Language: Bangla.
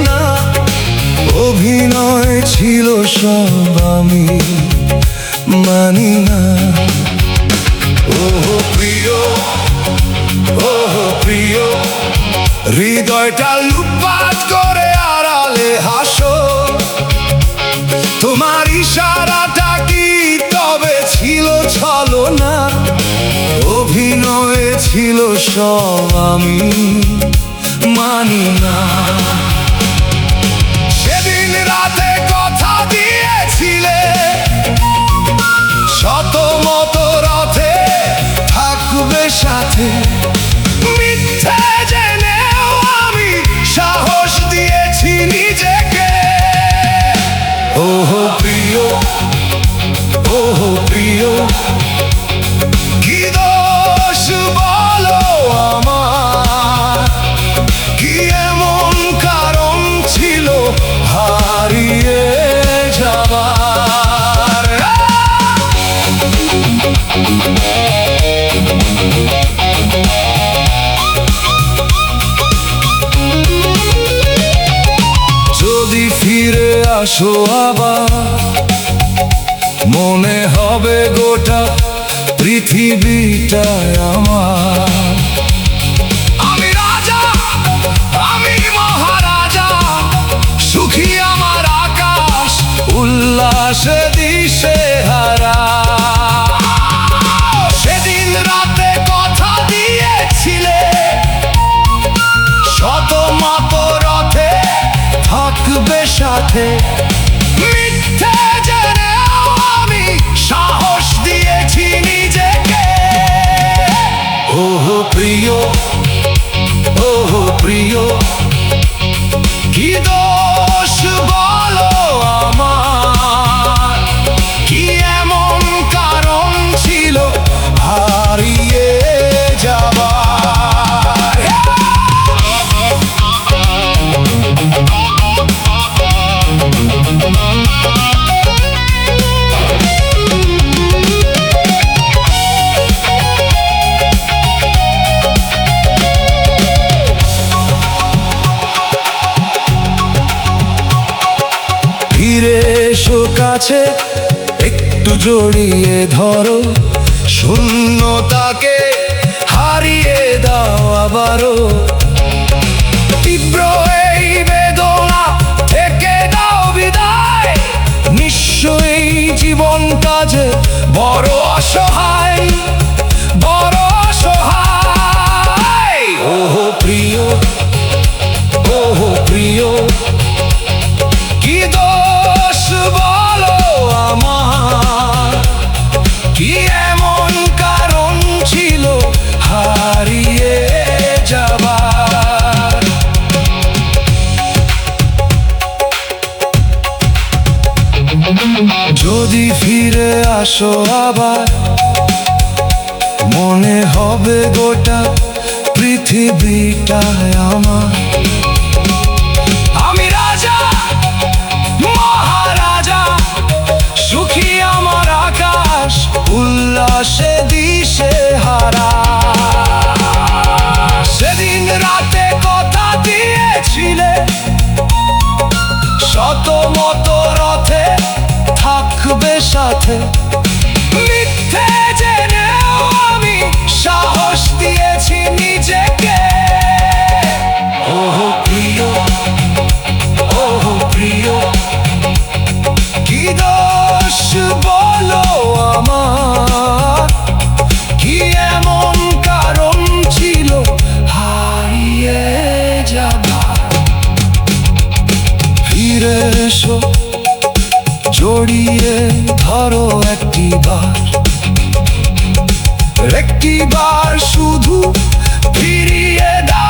না, অভিনয় ছিল সব, আমি মানি না। ওহো প্রিয়, ওহো প্রিয়, হৃদয়টা লুটপাট করে আড়ালে হাসো। তোমার ইশারাটা কি তবে ছিল ছলনা? অভিনয়ে ছিল সব, আমি মানি না। সেদিন রাতে কথা দিয়েছিলে, শত মত রথে থাকবে সাথে। মিথ্যে জেনেও আমি সাহস দিয়েছি নিজেকে। ওহো প্রিয়, ওহো প্রিয়, কি দোষ বলো আমার? কি এমন কারণ ছিল হারিয়ে যাবার? যদি ফিরে আসো আবার, মনে হবে গোটা পৃথিবীটাই আমার। আমি রাজা, আমি মহারাজা, সুখী আমার আকাশ, উল্লাসে দিশে হারা। সেদিন রাতে কথা দিয়েছিলে, শত মত রথে থাকবে সাথে। মিথ্যে জেনেও আমি সাহস দিয়েছি নিজেকে। ওহো প্রিয়, ওহো প্রিয়, কি দোষ বলো আমার? কি এমন কারণ ছিল হারিয়ে যাবার? ফিরে এসো কাছে, একটু জড়িয়ে ধরো, শূন্যতাকে হারিয়ে দাও আবারও। তীব্র এই বেদনা থেকে দাও বিদায়, নিশ্চয়ই জীবনটা যে বড় অসহায়, বড় অসহায়। ওহো প্রিয়, ওহো প্রিয়, কি দোষ বলো আমার? কি এমন কারণ ছিল হারিয়ে যাবার? যদি ফিরে আসো আবার, মনে হবে গোটা পৃথিবীটাই আমার। আমি রাজা, মহারাজা, সুখী আমার আকাশ, উল্লাসে দিশে হারা। সেদিন রাতে কথা দিয়েছিলে, শত মত রথে থাকবে সাথে। মিথ্যে জেনেও আমি সাহস দিয়েছি নিজেকে। ওহো প্রিয়, ওহো প্রিয়, কি দোষ বলো আমার? কি এমন কারণ ছিল হারিয়ে যাবার? ফিরে এসো, জড়িয়ে ধরো একটিবার, একটিবার শুধু ফিরিয়ে দাও